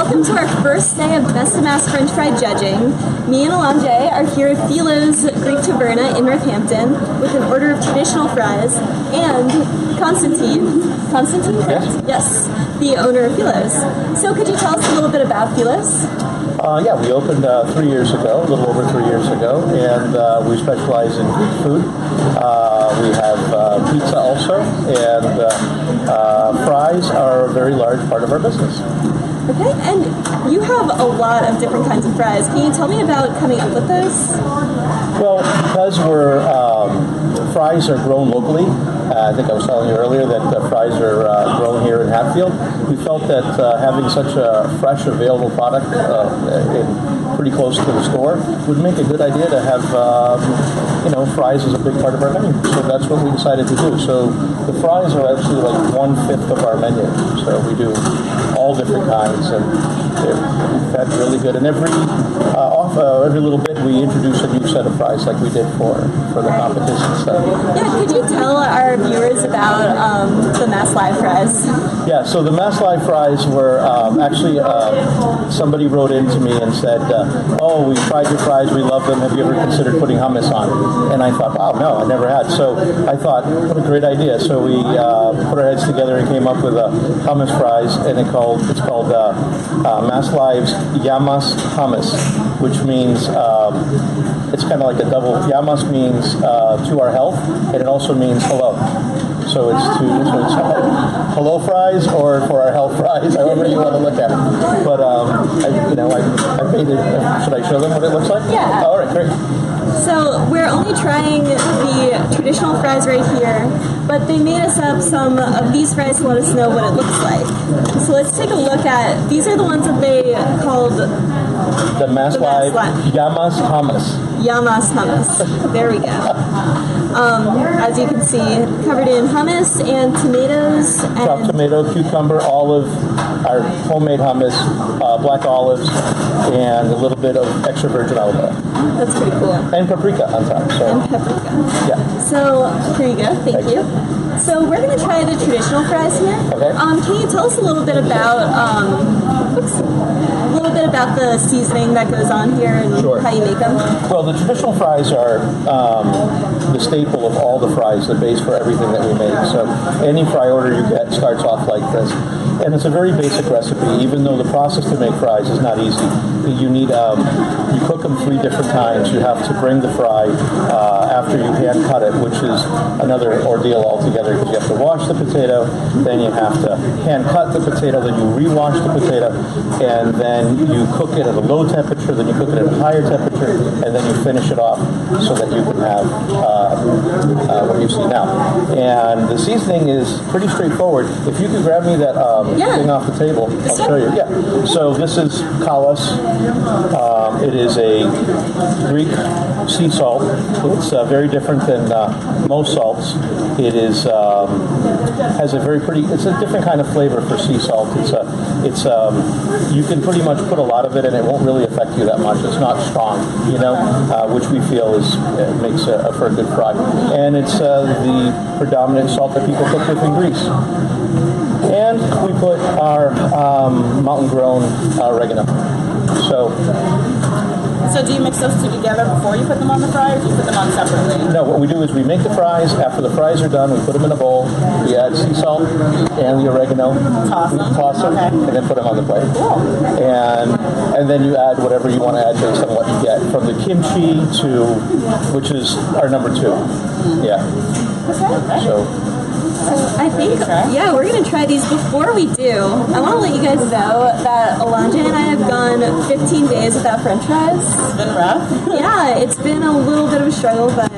welcome to our first day of Best of Mass French Fry judging. Me and Alonje are here at Filo's Greek Taverna in Northampton with an order of traditional fries, and Constantine, correct? Yes, the owner of Filo's. So could you tell us a little bit about Filo's? Yeah, we opened 3 years ago, a little over 3 years ago, and we specialize in Greek food. We have pizza also, and fries are a very large part of our business. Okay, and you have a lot of different kinds of fries. Can you tell me about coming up with those? Well, because fries are grown locally, I think I was telling you earlier that fries are grown here in Hatfield. We felt that having such a fresh, available product pretty close to the store would make a good idea to have, fries as a big part of our menu. So that's what we decided to do. So the fries are actually like 1/5 of our menu. So we do all different kinds, and they're really good. And every little bit we introduce a new set of fries, like we did for the competition stuff. Yeah, could you tell our viewers about the MassLive fries? Yeah, so the MassLive fries were actually somebody wrote in to me and said, "Oh, we tried your fries, we love them. Have you ever considered putting hummus on?" And I thought, "Wow, no, I never had." So I thought, what a great idea. So we put our heads together and came up with hummus fries, and it's called MassLive's Yamas Hummus, which means it's kind of like a double. Yamas means to our health, and it also means hello. So it's hello fries or for our health fries, however you want to look at it. But I made it. Should I show them what it looks like? Yeah. Oh, all right, great. So we're only trying the traditional fries right here, but they made us up some of these fries to let us know what it looks like. So let's take a look at, these are the ones that they called the MassLive Yamas Hummus. Yamas Hummus. There we go. As you can see, covered in hummus and tomatoes. And chopped tomato, cucumber, olive, our homemade hummus, black olives, and a little bit of extra virgin olive oil. That's pretty cool. And paprika on top. So. And paprika. Yeah. So, here you go. Thank you. So we're going to try the traditional fries here. Okay. Can you tell us a little bit about the seasoning that goes on here and how you make them? Well, the traditional fries are the staple of all the fries, the base for everything that we make. So any fry order you get starts off like this. And it's a very basic recipe, even though the process to make fries is not easy. You need, you cook them 3 different times. You have to bring the fry after you hand cut it, which is another ordeal altogether, because you have to wash the potato, then you have to hand cut the potato, then you rewash the potato, and then you cook it at a low temperature, then you cook it at a higher temperature, and then you finish it off so that you can have what you see now. And the seasoning is pretty straightforward. If you could grab me that thing off the table, I'll show you. Yeah. So this is kalas. It is a Greek sea salt. It's very different than most salts. It is has a very pretty. It's a different kind of flavor for sea salt. You can pretty much put a lot of it, and it won't really affect you that much. It's not strong, which we feel makes for a good fry. And it's the predominant salt that people cook with in Greece. And we put our mountain-grown oregano. So do you mix those two together before you put them on the fry, or do you put them on separately? No, what we do is we make the fries. After the fries are done, we put them in a bowl. We add sea salt and the oregano. Toss them. Okay. And then put them on the plate. Cool. And then you add whatever you want to add based on what you get. From the kimchi which is our number 2. Yeah. Okay. So I think, we're going to try these. Before we do, I want to let you guys know that Alonje and I have gone 15 days without French fries. It's been rough. Yeah, it's been a little bit of a struggle, but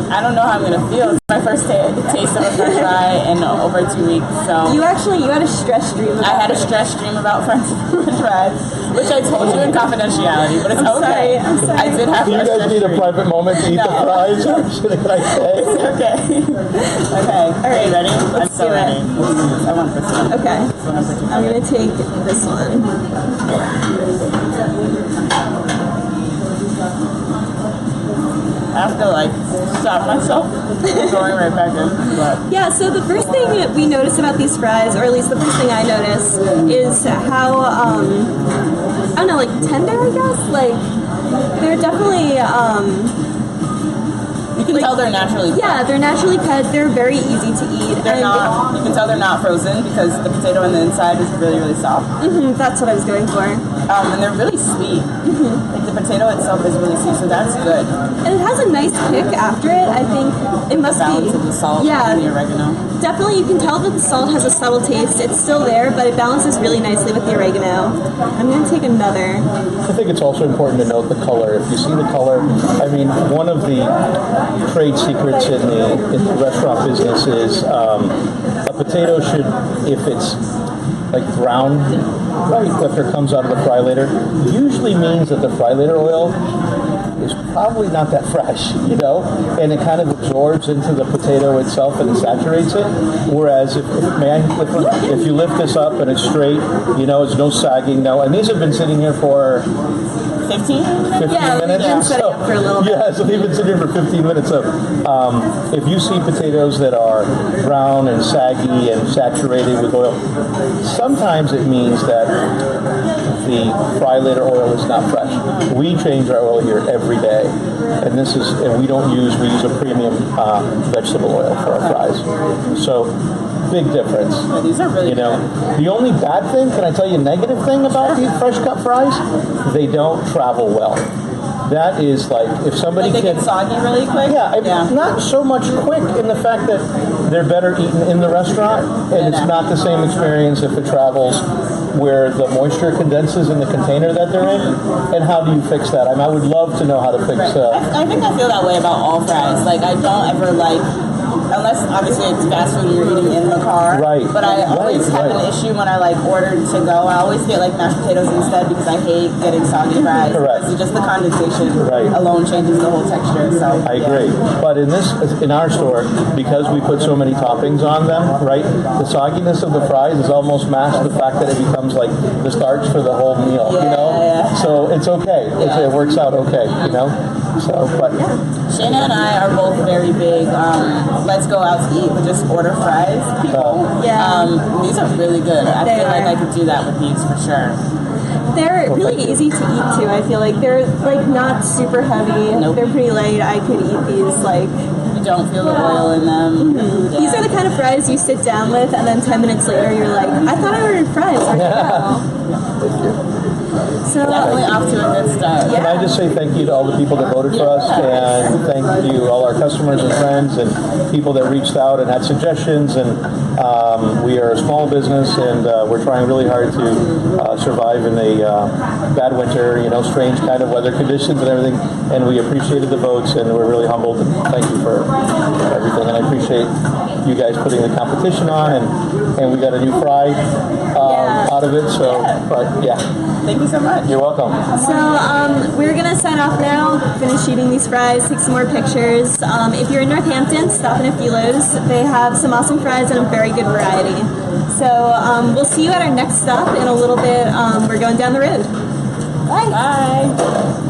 I don't know how I'm going to feel. It's my first taste of a French fry in over 2 weeks. So you had a stress dream about I had a stress dream about French fries, which I told you in confidentiality, but it's okay. I'm sorry. I did have do you guys need a private moment to eat the fries? Or should I say? It's okay. Okay. All right. Ready? Let's do it. I want this one. Okay. I'm going to take this one. have to like stop myself from going right back in. But Yeah, so the first thing that we notice about these fries, or at least the first thing I notice, is how, I don't know, like tender, I guess? Like, they're definitely, you can tell they're naturally cut. yeah, they're naturally cut. They're very easy to eat. They're not. You can tell they're not frozen because the potato on the inside is really, really soft. That's what I was going for. And they're really sweet. Like the potato itself is really sweet, so that's good. And it has a nice kick after it. I think it must Balance be. of the salt Yeah. and the oregano. Definitely, you can tell that the salt has a subtle taste. It's still there, but it balances really nicely with the oregano. I'm going to take another. I think it's also important to note the color. If you see the color, I mean, one of the trade secrets in the restaurant business is a potato should, if it's like brown right after it comes out of the fry later, usually means that the fry later oil is probably not that fresh, you know, and it kind of absorbs into the potato itself and it saturates it. Whereas if you lift this up and it's straight, you know, there's no sagging, no, and these have been sitting here for 15 minutes? Yeah, minutes. we've been setting up for a little bit. Yeah, so they've been sitting here for 15 minutes. So if you see potatoes that are brown and saggy and saturated with oil, sometimes it means that the fry later oil is not fresh. We change our oil here every day, and we use a premium vegetable oil for our fries. So big difference. Yeah, these are really You know, the only bad thing, can I tell you a negative thing about these fresh cut fries? They don't travel well. That is like, if somebody Like they can... get soggy really quick? Yeah, not so much quick in the fact that they're better eaten in the restaurant, and it's not the same experience if it travels where the moisture condenses in the container that they're in. And how do you fix that? I mean, I would love to know how to fix I think I feel that way about all fries. Like, I don't ever like, unless obviously it's fast food and you're eating in the car. Right. But I always have an issue when I like order to go. I always get like mashed potatoes instead because I hate getting soggy fries. Correct. Because just the condensation Right. alone changes the whole texture. So I agree. But in our store, because we put so many toppings on them, right, the sogginess of the fries is almost masked the fact that it becomes like the starch for the whole meal, you know? Yeah. So it's okay. It works out okay, you know? So, but... Shayna and I are both very big let's go out to eat but just order fries people. These are really good. I feel like I could do that with these for sure. They're really easy to eat too. I feel like they're like not super heavy. Nope. They're pretty light. I could eat these like. You don't feel the oil in them. Yeah. These are the kind of fries you sit down with, and then 10 minutes later you're like, I thought I ordered fries. Where'd they go? So Definitely off to a good start. Can I just say thank you to all the people that voted for us, and thank you all our customers and friends and people that reached out and had suggestions. And we are a small business, and we're trying really hard to survive in a bad winter, you know, strange kind of weather conditions and everything. And we appreciated the votes, and we're really humbled. And thank you for everything. And I appreciate you guys putting the competition on, and we got a new fry out of it. So, but yeah. Thank you so much. You're welcome. So we're gonna sign off now. Finish eating these fries. Take some more pictures. If you're in Northampton, stop in at Filo's. They have some awesome fries and a very good variety. So we'll see you at our next stop in a little bit. We're going down the road. Bye. Bye.